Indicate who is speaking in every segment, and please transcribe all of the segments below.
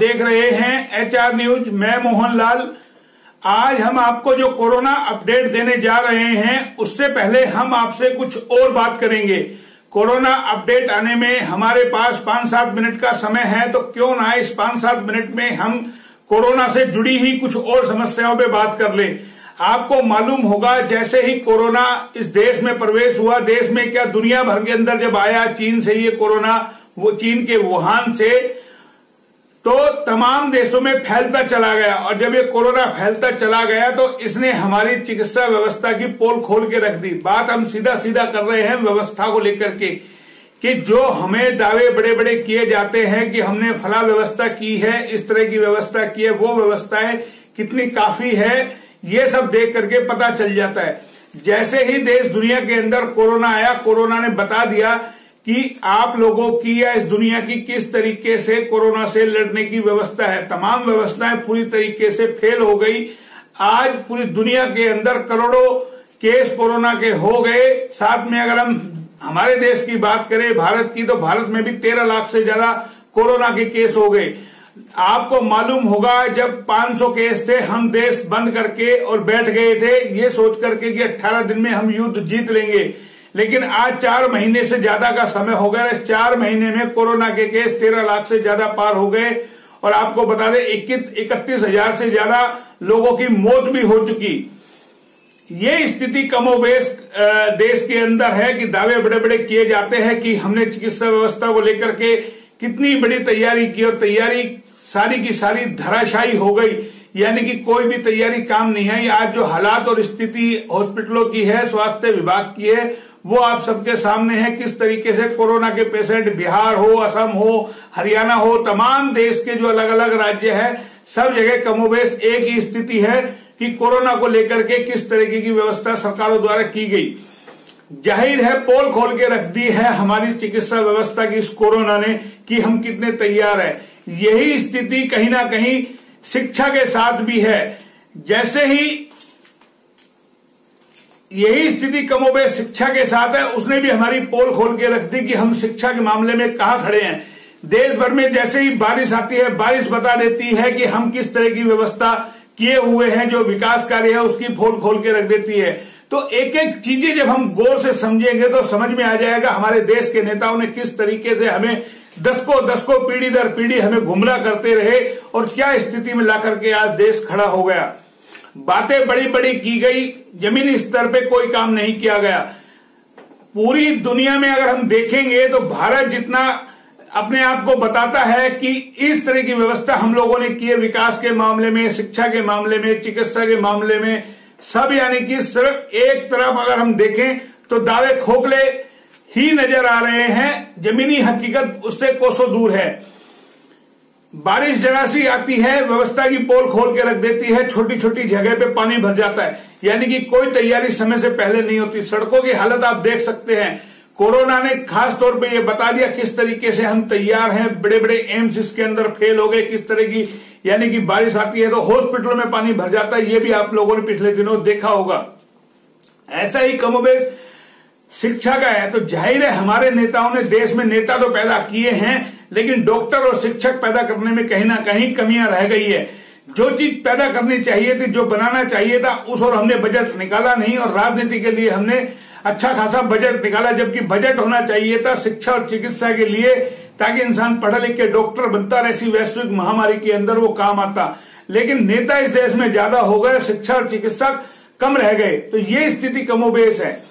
Speaker 1: देख रहे हैं HR न्यूज। मैं मोहन लाल। आज हम आपको जो कोरोना अपडेट देने जा रहे हैं, उससे पहले हम आपसे कुछ और बात करेंगे। कोरोना अपडेट आने में हमारे पास 5-7 मिनट का समय है, तो क्यों ना इस 5-7 मिनट में हम कोरोना से जुड़ी ही कुछ और समस्याओं पे बात कर लें। आपको मालूम होगा, जैसे ही कोरोना इस देश में प्रवेश हुआ, देश में क्या दुनिया भर के अंदर जब आया चीन से ये कोरोना, वो चीन के वुहान से, तो तमाम देशों में फैलता चला गया। और जब ये कोरोना फैलता चला गया तो इसने हमारी चिकित्सा व्यवस्था की पोल खोल के रख दी। बात हम सीधा सीधा कर रहे हैं व्यवस्था को लेकर के, कि जो हमें दावे बड़े बड़े किए जाते हैं कि हमने फला व्यवस्था की है, इस तरह की व्यवस्था की है, वो व्यवस्थाएं कितनी काफी है, ये सब देख करके पता चल जाता है। जैसे ही देश दुनिया के अंदर कोरोना आया, कोरोना ने बता दिया कि आप लोगों की या इस दुनिया की किस तरीके से कोरोना से लड़ने की व्यवस्था है। तमाम व्यवस्थाएं पूरी तरीके से फेल हो गई। आज पूरी दुनिया के अंदर करोड़ों केस कोरोना के हो गए। साथ में अगर हम हमारे देश की बात करें, भारत की, तो भारत में भी 13 लाख से ज्यादा कोरोना के केस हो गए। आपको मालूम होगा, जब 500 केस थे, हम देश बंद करके और बैठ गए थे ये सोच करके कि 18 दिन में हम युद्ध जीत लेंगे। लेकिन आज 4 महीने से ज्यादा का समय हो गया। इस 4 महीने में कोरोना के केस 13 लाख से ज्यादा पार हो गए। और आपको बता दें 31,000 से ज्यादा लोगों की मौत भी हो चुकी। ये स्थिति कमोबेश देश के अंदर है कि दावे बड़े बड़े किए जाते हैं कि हमने चिकित्सा व्यवस्था को लेकर के कितनी बड़ी तैयारी की, और तैयारी सारी की सारी धराशायी हो गई। यानी कि कोई भी तैयारी काम नहीं है। आज जो हालात और स्थिति हॉस्पिटलों की है, स्वास्थ्य विभाग की है, वो आप सबके सामने है। किस तरीके से कोरोना के पेशेंट बिहार हो, असम हो, हरियाणा हो, तमाम देश के जो अलग अलग राज्य है, सब जगह कमोबेश एक ही स्थिति है कि कोरोना को लेकर के किस तरीके की व्यवस्था सरकारों द्वारा की गई। जाहिर है पोल खोल के रख दी है हमारी चिकित्सा व्यवस्था की इस कोरोना ने, कि हम कितने तैयार है। यही स्थिति कहीं ना कहीं शिक्षा के साथ भी है। जैसे ही यही स्थिति कमोबेश शिक्षा के साथ है, उसने भी हमारी पोल खोल के रख दी कि हम शिक्षा के मामले में कहां खड़े हैं। देश भर में जैसे ही बारिश आती है, बारिश बता देती है कि हम किस तरह की व्यवस्था किए हुए हैं। जो विकास कार्य है उसकी पोल खोल के रख देती है। तो एक एक चीजें जब हम गौर से समझेंगे तो समझ में आ जाएगा हमारे देश के नेताओं ने किस तरीके से हमें दशकों पीढ़ी दर पीढ़ी हमें गुमराह करते रहे, और क्या स्थिति में ला करके आज देश खड़ा हो गया। बातें बड़ी बड़ी की गई, जमीनी स्तर पे कोई काम नहीं किया गया। पूरी दुनिया में अगर हम देखेंगे तो भारत जितना अपने आप को बताता है कि इस तरह की व्यवस्था हम लोगों ने की है, विकास के मामले में, शिक्षा के मामले में, चिकित्सा के मामले में, सब, यानी कि सिर्फ एक तरफ अगर हम देखें तो दावे खोखले ही नजर आ रहे हैं। जमीनी हकीकत उससे कोसों दूर है। बारिश जरा सी आती है, व्यवस्था की पोल खोल के रख देती है, छोटी छोटी जगह पे पानी भर जाता है। यानी कि कोई तैयारी समय से पहले नहीं होती। सड़कों की हालत आप देख सकते हैं। कोरोना ने खास तौर पे ये बता दिया किस तरीके से हम तैयार हैं। बड़े बड़े एम्स इसके अंदर फेल हो गए, किस तरह की, यानी कि बारिश आती है तो हॉस्पिटलों में पानी भर जाता है। ये भी आप लोगों ने पिछले दिनों देखा होगा। ऐसा ही कमोबेश शिक्षा का है। तो जाहिर है हमारे नेताओं ने देश में नेता तो पैदा किए हैं, लेकिन डॉक्टर और शिक्षक पैदा करने में कहीं ना कहीं कमियां रह गई है। जो चीज पैदा करनी चाहिए थी, जो बनाना चाहिए था, उस और हमने बजट निकाला नहीं। और राजनीति के लिए हमने अच्छा खासा बजट निकाला, जबकि बजट होना चाहिए था शिक्षा और चिकित्सा के लिए, ताकि इंसान पढ़ा लिख के डॉक्टर बनता और ऐसी वैश्विक महामारी के अंदर वो काम आता। लेकिन नेता इस देश में ज्यादा हो गए, शिक्षा और चिकित्सा कम रह गए। तो ये स्थिति कमोबेश है।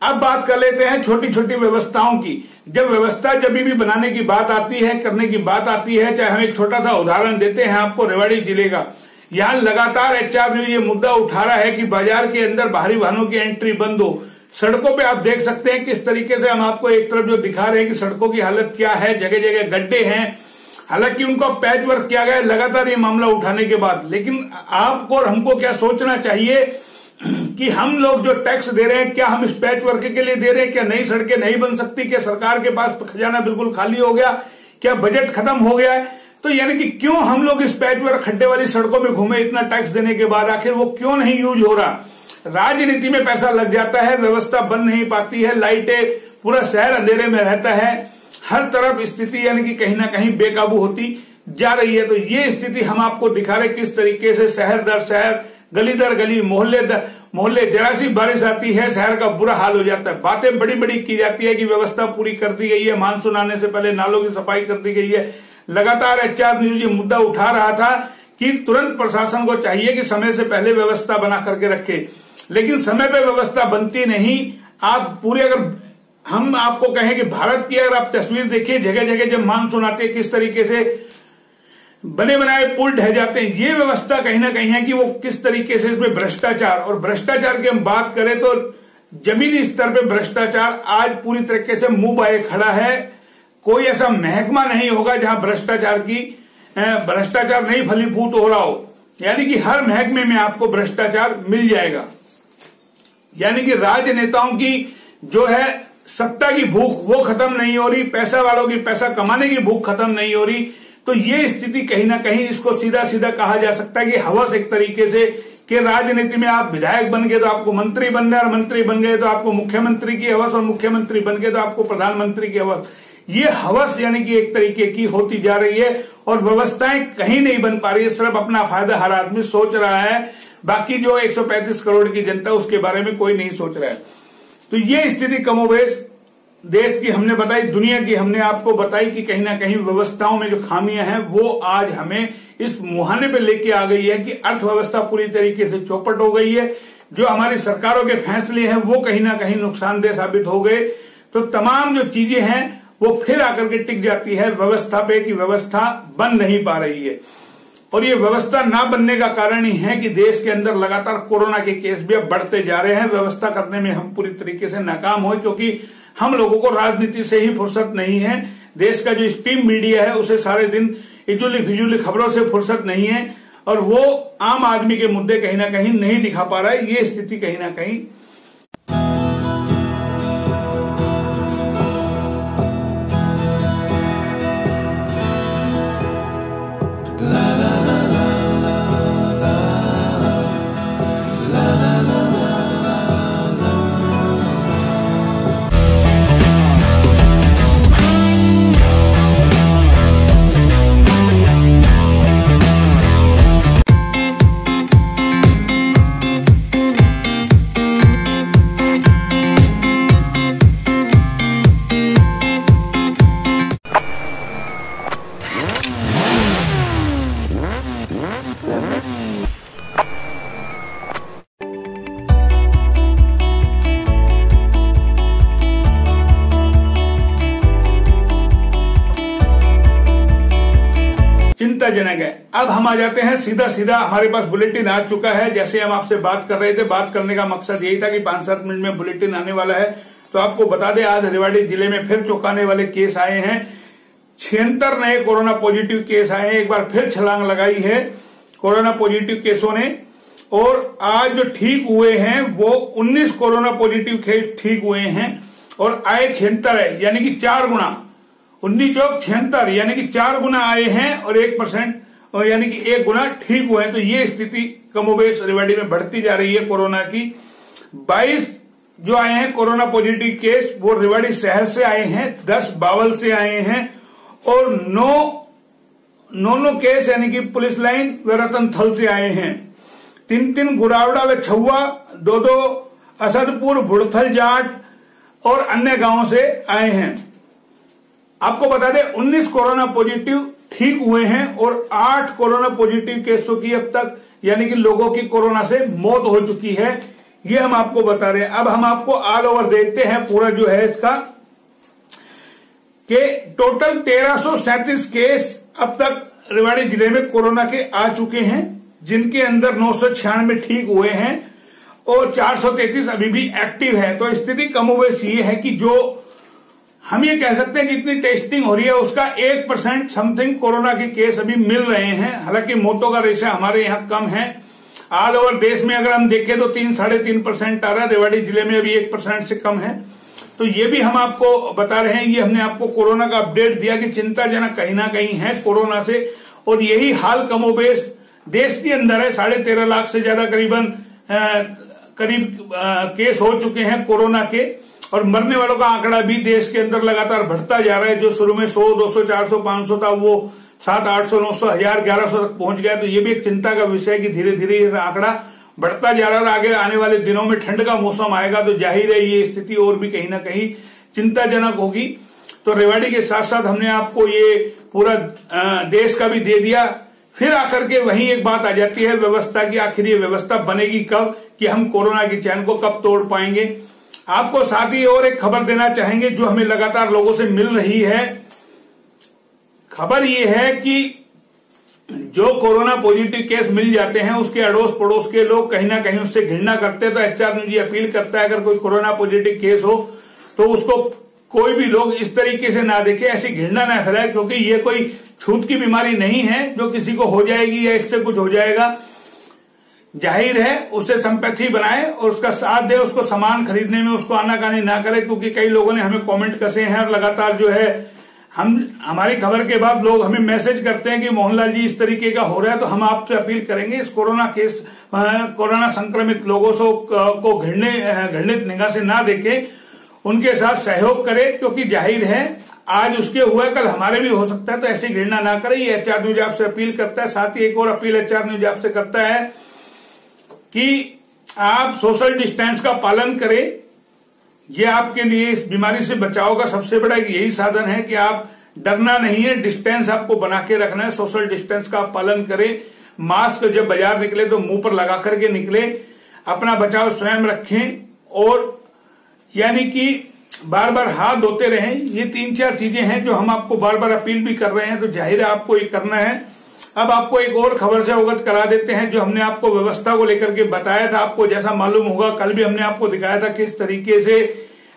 Speaker 1: अब बात कर लेते हैं छोटी छोटी व्यवस्थाओं की। जब व्यवस्था जब भी बनाने की बात आती है, करने की बात आती है, चाहे हम एक छोटा सा उदाहरण देते हैं आपको रेवाड़ी जिले का। यहां लगातार HR न्यूज ये मुद्दा उठा रहा है कि बाजार के अंदर बाहरी वाहनों की एंट्री बंद हो। सड़कों पे आप देख सकते हैं किस तरीके से हम आपको एक तरफ जो दिखा रहे हैं कि सड़कों की हालत क्या है, जगह जगह गड्ढे हैं। हालांकि उनको पैच वर्क किया गया लगातार ये मामला उठाने के बाद। लेकिन आपको और हमको क्या सोचना चाहिए कि हम लोग जो टैक्स दे रहे हैं, क्या हम इस पैच वर्क के लिए दे रहे हैं? क्या नई सड़कें नहीं बन सकती? क्या सरकार के पास खजाना बिल्कुल खाली हो गया? क्या बजट खत्म हो गया है? तो यानी कि क्यों हम लोग इस पैच वर्क खड्डे वाली सड़कों में घूमे इतना टैक्स देने के बाद? आखिर वो क्यों नहीं यूज हो रहा? राजनीति में पैसा लग जाता है, व्यवस्था बन नहीं पाती है, लाइटें, पूरा शहर अंधेरे में रहता है, हर तरफ स्थिति यानी कि कहीं ना कहीं बेकाबू होती जा रही है। तो ये स्थिति हम आपको दिखा रहे किस तरीके से शहर दर शहर, गली दर गली, मोहल्ले दर मोहल्ले, जरा सी बारिश आती है शहर का बुरा हाल हो जाता है। बातें बड़ी बड़ी की जाती है कि व्यवस्था पूरी कर दी गई है, मानसून आने से पहले नालों की सफाई कर दी गई है। लगातार HR न्यूज ये मुद्दा उठा रहा था कि तुरंत प्रशासन को चाहिए कि समय से पहले व्यवस्था बना करके रखे, लेकिन समय पे व्यवस्था बनती नहीं। आप पूरे, अगर हम आपको कहें कि भारत की अगर आप तस्वीर देखिए, जगह जगह जब मानसून आते हैं किस तरीके से बने बनाए पुल ढह जाते हैं। ये व्यवस्था कहीं ना कहीं है कि वो किस तरीके से इसमें भ्रष्टाचार, और भ्रष्टाचार की हम बात करें तो जमीनी स्तर पे भ्रष्टाचार आज पूरी तरीके से मुंह बाए खड़ा है। कोई ऐसा महकमा नहीं होगा जहां भ्रष्टाचार नहीं फलीभूत हो रहा हो, यानी कि हर महकमे में आपको भ्रष्टाचार मिल जाएगा। यानी कि राजनेताओं की जो है सत्ता की भूख वो खत्म नहीं हो रही, पैसा वालों की पैसा कमाने की भूख खत्म नहीं हो रही। तो ये स्थिति कहीं ना कहीं इसको सीधा सीधा कहा जा सकता है कि हवस एक तरीके से, कि राजनीति में आप विधायक बन गए तो आपको मंत्री बनना है, और मंत्री बन गए तो आपको मुख्यमंत्री की हवस, और मुख्यमंत्री बन गए तो आपको प्रधानमंत्री की हवस। ये हवस यानी कि एक तरीके की होती जा रही है, और व्यवस्थाएं कहीं नहीं बन पा रही है। सिर्फ अपना फायदा हर आदमी सोच रहा है, बाकी जो 135 करोड़ की जनता उसके बारे में कोई नहीं सोच रहा है। तो ये स्थिति कमोबेश देश की हमने बताई, दुनिया की हमने आपको बताई कि कहीं ना कहीं व्यवस्थाओं में जो खामियां हैं वो आज हमें इस मुहाने पे लेके आ गई है कि अर्थव्यवस्था पूरी तरीके से चौपट हो गई है। जो हमारी सरकारों के फैसले हैं वो कहीं ना कहीं नुकसानदेह साबित हो गए। तो तमाम जो चीजें हैं वो फिर आकर के टिक जाती है व्यवस्था पे, कि व्यवस्था बन नहीं पा रही है। और ये व्यवस्था ना बनने का कारण ही है कि देश के अंदर लगातार कोरोना के केस भी अब बढ़ते जा रहे हैं। व्यवस्था करने में हम पूरी तरीके से नाकाम हुए, क्योंकि हम लोगों को राजनीति से ही फुर्सत नहीं है। देश का जो स्ट्रीम मीडिया है उसे सारे दिन इजुली फिजुली खबरों से फुर्सत नहीं है, और वो आम आदमी के मुद्दे कहीं ना कहीं नहीं दिखा पा रहा है। ये स्थिति कहीं ना कहीं चिंताजनक है। अब हम आ जाते हैं सीधा हमारे पास बुलेटिन आ चुका है। जैसे हम आपसे बात कर रहे थे, बात करने का मकसद यही था कि 5-7 मिनट में बुलेटिन आने वाला है। तो आपको बता दें, आज रेवाड़ी जिले में फिर चौंकाने वाले केस आए हैं। 76 नए कोरोना पॉजिटिव केस आए हैं। एक बार फिर छलांग लगाई है कोरोना पॉजिटिव केसों ने। और आज जो ठीक हुए हैं वो 19 कोरोना पॉजिटिव केस ठीक हुए हैं, और आए 76 है, यानी कि 4 गुना। 19 चौक 76, यानी कि 4 गुना आए हैं, और 1% यानी कि 1 गुना ठीक हुए हैं। तो ये स्थिति कमोबेश रेवाड़ी में बढ़ती जा रही है कोरोना की। 22 जो आए हैं कोरोना पॉजिटिव केस वो रेवाड़ी शहर से आए हैं, 10 बावल से आए हैं, और 9 केस यानी कि पुलिस लाइन व रतनथल से आए हैं। 3 गुरावड़ा व छुआ, 2 असदपुर, बुड़थल जाट और अन्य गांवों से आए हैं। आपको बता दें 19 कोरोना पॉजिटिव ठीक हुए हैं, और 8 कोरोना पॉजिटिव केसों की अब तक यानी कि लोगों की कोरोना से मौत हो चुकी है। ये हम आपको बता रहे हैं। अब हम आपको ऑल ओवर देखते हैं पूरा जो है इसका, कि टोटल 1337 केस अब तक रेवाड़ी जिले में कोरोना के आ चुके हैं, जिनके अंदर 996 ठीक हुए हैं, और 433 अभी भी एक्टिव है। तो स्थिति कमोबेश ये है कि जो हम ये कह सकते हैं जितनी टेस्टिंग हो रही है उसका 1% समथिंग कोरोना के केस अभी मिल रहे हैं। हालांकि मौतों का रेशा हमारे यहाँ कम है। ऑल ओवर देश में अगर हम देखें तो 3-3.5% आ रहा है, रेवाड़ी जिले में अभी 1% से कम है। तो ये भी हम आपको बता रहे हैं, ये हमने आपको कोरोना का अपडेट दिया कि चिंताजनक कहीं ना कहीं है कोरोना से, और यही हाल कमोबेश देश के अंदर है। 13.5 लाख से ज्यादा करीब केस हो चुके हैं कोरोना के, और मरने वालों का आंकड़ा भी देश के अंदर लगातार बढ़ता जा रहा है। जो शुरू में 100, 200, 400, 500 था वो 700, 800, 900, 1000, 1100 तक पहुंच गया। तो ये भी एक चिंता का विषय है कि धीरे धीरे ये आंकड़ा बढ़ता जा रहा है। आगे आने वाले दिनों में ठंड का मौसम आएगा तो जाहिर है ये स्थिति और भी कहीं ना कहीं चिंताजनक होगी। तो रेवाड़ी के साथ साथ हमने आपको ये पूरा देश का भी दे दिया। फिर आकर के वहीं एक बात आ जाती है व्यवस्था की, आखिर ये व्यवस्था बनेगी कब, कि हम कोरोना की चैन को कब तोड़ पाएंगे। आपको साथ ही और एक खबर देना चाहेंगे जो हमें लगातार लोगों से मिल रही है। खबर ये है कि जो कोरोना पॉजिटिव केस मिल जाते हैं उसके अड़ोस पड़ोस के लोग कहीं ना कहीं उससे घृणा करते हैं। तो HR न्यूज अपील करता है अगर कोई कोरोना पॉजिटिव केस हो तो उसको कोई भी लोग इस तरीके से ना देखे, ऐसी घृणा ना फैलाए, क्योंकि ये कोई छूत की बीमारी नहीं है जो किसी को हो जाएगी या इससे कुछ हो जाएगा। जाहिर है उसे संपैथी बनाए और उसका साथ दे, उसको सामान खरीदने में उसको आनाकानी ना करे। क्योंकि कई लोगों ने हमें कमेंट कसे हैं और लगातार जो है हमारी खबर के बाद लोग हमें मैसेज करते हैं कि मोहनलाल जी इस तरीके का हो रहा है। तो हम आपसे अपील करेंगे इस कोरोना संक्रमित लोगों को घृणित निगाह से ना देखें, उनके साथ सहयोग करें। क्योंकि जाहिर है आज उसके हुआ कल हमारे भी हो सकता है, तो ऐसी घृणा ना करें। ये HR न्यूज आपसे अपील करता है। साथ ही एक और अपील HR न्यूज आपसे करता है कि आप सोशल डिस्टेंस का पालन करें। ये आपके लिए इस बीमारी से बचाव का सबसे बड़ा यही साधन है कि आप डरना नहीं है, डिस्टेंस आपको बना के रखना है। सोशल डिस्टेंस का पालन करें। मास्क जब बाजार निकले तो मुंह पर लगा करके निकले, अपना बचाव स्वयं रखें और यानी कि बार बार हाथ धोते रहें। ये 3-4 चीजें हैं जो हम आपको बार बार अपील भी कर रहे हैं। तो जाहिर है आपको ये करना है। अब आपको एक और खबर से अवगत करा देते हैं जो हमने आपको व्यवस्था को लेकर के बताया था। आपको जैसा मालूम होगा कल भी हमने आपको दिखाया था किस तरीके से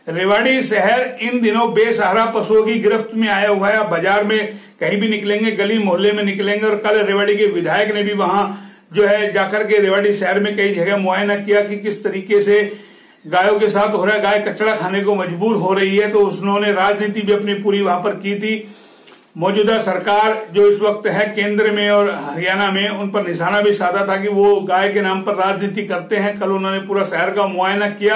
Speaker 1: रेवाड़ी शहर इन दिनों बेसहारा पशुओं की गिरफ्त में आया हुआ है। आप बाजार में कहीं भी निकलेंगे, गली मोहल्ले में निकलेंगे, और कल रेवाड़ी के विधायक ने भी वहां जो है जाकर के रेवाड़ी शहर में कई जगह मुआयना किया कि किस तरीके से गायों के साथ हो रहा है। गाय कचरा खाने को मजबूर हो रही है। तो उन्होंने राजनीति भी अपनी पूरी वहां पर की थी। मौजूदा सरकार जो इस वक्त है केंद्र में और हरियाणा में, उन पर निशाना भी साधा था कि वो गाय के नाम पर राजनीति करते हैं। कल उन्होंने पूरा शहर का मुआयना किया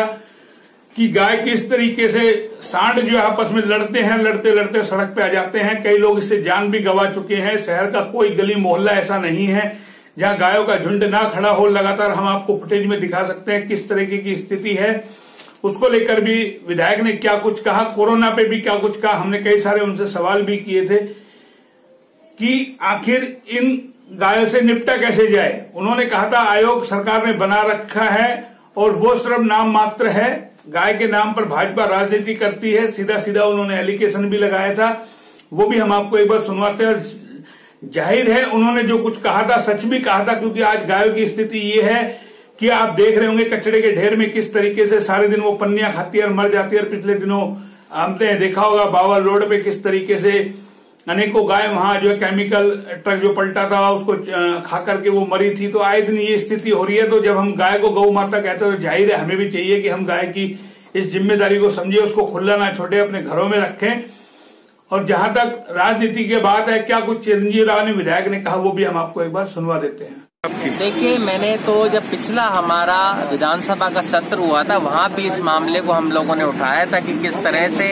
Speaker 1: कि गाय किस तरीके से सांड जो आपस में लड़ते हैं, लड़ते लड़ते सड़क पे आ जाते हैं। कई लोग इससे जान भी गंवा चुके हैं। शहर का कोई गली मोहल्ला ऐसा नहीं है जहां गायों का झुंड ना खड़ा हो। लगातार हम आपको फुटेज में दिखा सकते हैं किस तरीके की स्थिति है। उसको लेकर भी विधायक ने क्या कुछ कहा, कोरोना पे भी क्या कुछ कहा। हमने कई सारे उनसे सवाल भी किए थे कि आखिर इन गायों से निपटा कैसे जाए। उन्होंने कहा था आयोग सरकार ने बना रखा है और वो सिर्फ नाम मात्र है। गाय के नाम पर भाजपा राजनीति करती है, सीधा सीधा उन्होंने एलिगेशन भी लगाया था। वो भी हम आपको एक बार सुनवाते हैं। जाहिर है उन्होंने जो कुछ कहा था सच भी कहा था, क्योंकि आज गायों की स्थिति ये है कि आप देख रहे होंगे कचरे के ढेर में किस तरीके से सारे दिन वो पन्नियां खाती है और मर जाती है। और पिछले दिनों हमने देखा होगा बावल रोड पे किस तरीके से अनेकों गाय वहां जो है केमिकल ट्रक जो पलटा था उसको खा करके वो मरी थी। तो आए दिन ये स्थिति हो रही है। तो जब हम गाय को गौ माता कहते हैं तो जाहिर है हमें भी चाहिए कि हम गाय की इस जिम्मेदारी को समझे, उसको खुला ना छोड़े, अपने घरों में रखें। और जहां तक राजनीति की बात है, क्या कुछ चिरंजीव राव ने विधायक ने कहा वो भी हम आपको एक बार सुनवा देते हैं।
Speaker 2: देखिए, मैंने तो जब पिछला हमारा विधानसभा का सत्र हुआ था वहाँ भी इस मामले को हम लोगों ने उठाया था कि किस तरह से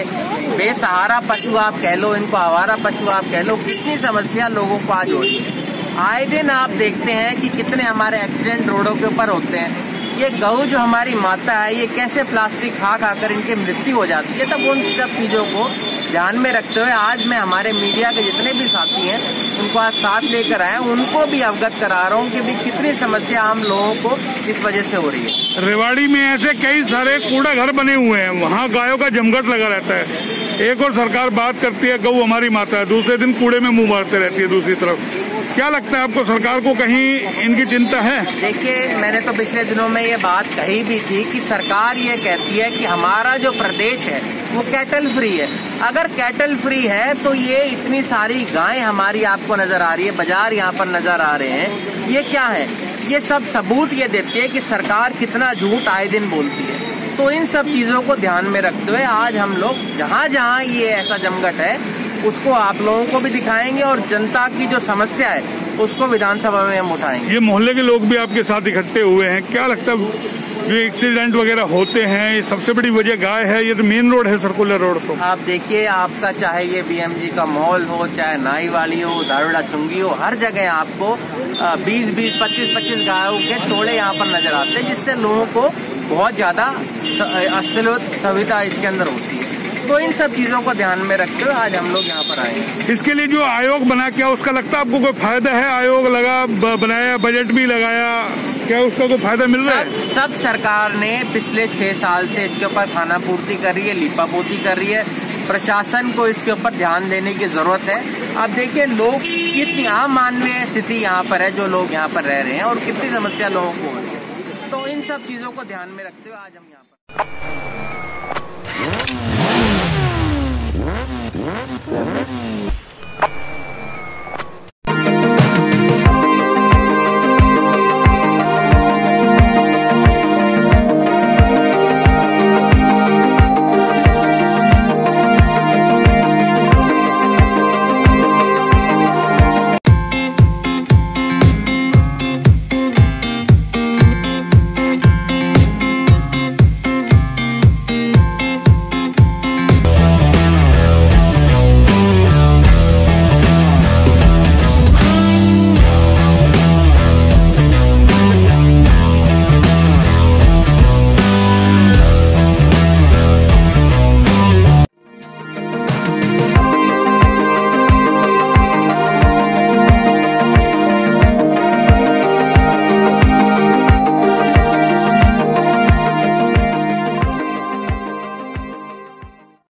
Speaker 2: बेसहारा पशु आप कह लो, इनको आवारा पशु आप कह लो, कितनी समस्या लोगों को आज हो रही है। आए दिन आप देखते हैं कि कितने हमारे एक्सीडेंट रोडों के ऊपर होते हैं। ये गऊ जो हमारी माता है, ये कैसे प्लास्टिक खा खाकर इनकी मृत्यु हो जाती है। तब उन सब चीजों को ध्यान में रखते हुए आज मैं हमारे मीडिया के जितने भी साथी हैं उनको आज साथ लेकर आए, उनको भी अवगत करा रहा हूँ कि भी कितनी समस्या हम लोगों को इस वजह से हो रही है।
Speaker 1: रेवाड़ी में ऐसे कई सारे कूड़ा घर बने हुए हैं, वहाँ गायों का जमघट लगा रहता है। एक और सरकार बात करती है गऊ हमारी माता है, दूसरे दिन कूड़े में मुंह मारते रहती है दूसरी तरफ। क्या लगता है आपको, सरकार को कहीं इनकी चिंता है?
Speaker 2: देखिए, मैंने तो पिछले दिनों में ये बात कही भी थी कि सरकार ये कहती है कि हमारा जो प्रदेश है वो कैटल फ्री है। अगर कैटल फ्री है तो ये इतनी सारी गायें हमारी आपको नजर आ रही है, बाजार यहाँ पर नजर आ रहे हैं, ये क्या है? ये सब सबूत ये देते हैं कि सरकार कितना झूठ आए दिन बोलती है। तो इन सब चीजों को ध्यान में रखते हुए आज हम लोग जहाँ जहाँ ये ऐसा जमघट है उसको आप लोगों को भी दिखाएंगे और जनता की जो समस्या है उसको विधानसभा में हम उठाएंगे।
Speaker 1: ये मोहल्ले के लोग भी आपके साथ इकट्ठे हुए हैं, क्या लगता है ये एक्सीडेंट वगैरह होते हैं, ये सबसे बड़ी वजह गाय है? ये तो मेन रोड है, सर्कुलर रोड। तो
Speaker 2: आप देखिए, आपका चाहे ये बीएमजी का मॉल हो, चाहे नाई वाली हो, दारूड़ा चुंगी हो, हर जगह आपको 20-20, 25-25 गायों के टोले यहाँ पर नजर आते हैं, जिससे लोगों को बहुत ज्यादा सुविधा इसके अंदर होती है। तो इन सब चीजों को ध्यान में रखते हुए आज हम लोग यहाँ पर आए हैं।
Speaker 1: इसके लिए जो आयोग बना, क्या उसका लगता है आपको कोई फायदा है? आयोग लगा, बनाया, बजट भी लगाया, क्या उसका कोई फायदा मिल रहा है?
Speaker 2: सब सरकार ने पिछले 6 साल से इसके ऊपर खाना पूर्ति कर रही है, लीपापोती कर रही है। प्रशासन को इसके ऊपर ध्यान देने की जरूरत है। अब देखिए, लोग कितनी अमानवीय स्थिति यहाँ पर है, जो लोग यहाँ पर रह रहे हैं, और कितनी समस्या लोगों को हो रही है। तो इन सब चीजों को ध्यान में रखते हुए आज हम यहाँ पर